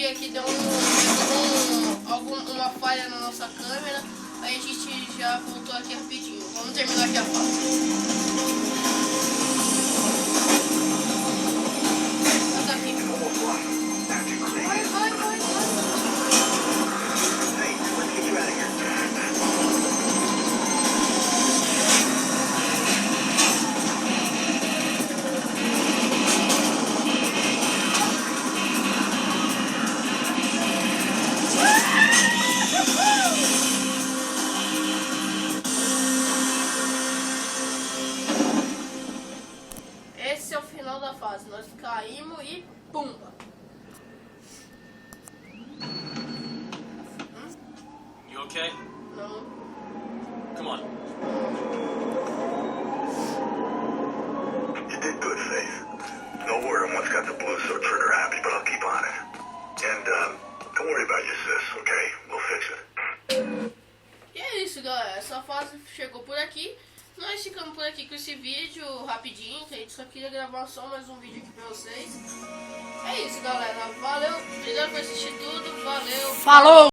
aqui deu uma falha na nossa câmera. Aí a gente já voltou aqui rapidinho. Vamos terminar aqui a fase. Esse é o final da fase. Nós caímos e pumba. You okay? Não. Come on. You did good, Faith. No word on what's got the blues so trigger happy, but I'll keep on it. And don't worry about your sis, okay? We'll fix it. E é isso, galera. Essa fase chegou por aqui. Nós ficamos por aqui com esse vídeo rapidinho, que a gente só queria gravar só mais um vídeo aqui pra vocês. É isso, galera. Valeu. Obrigado por assistir tudo. Valeu. Falou!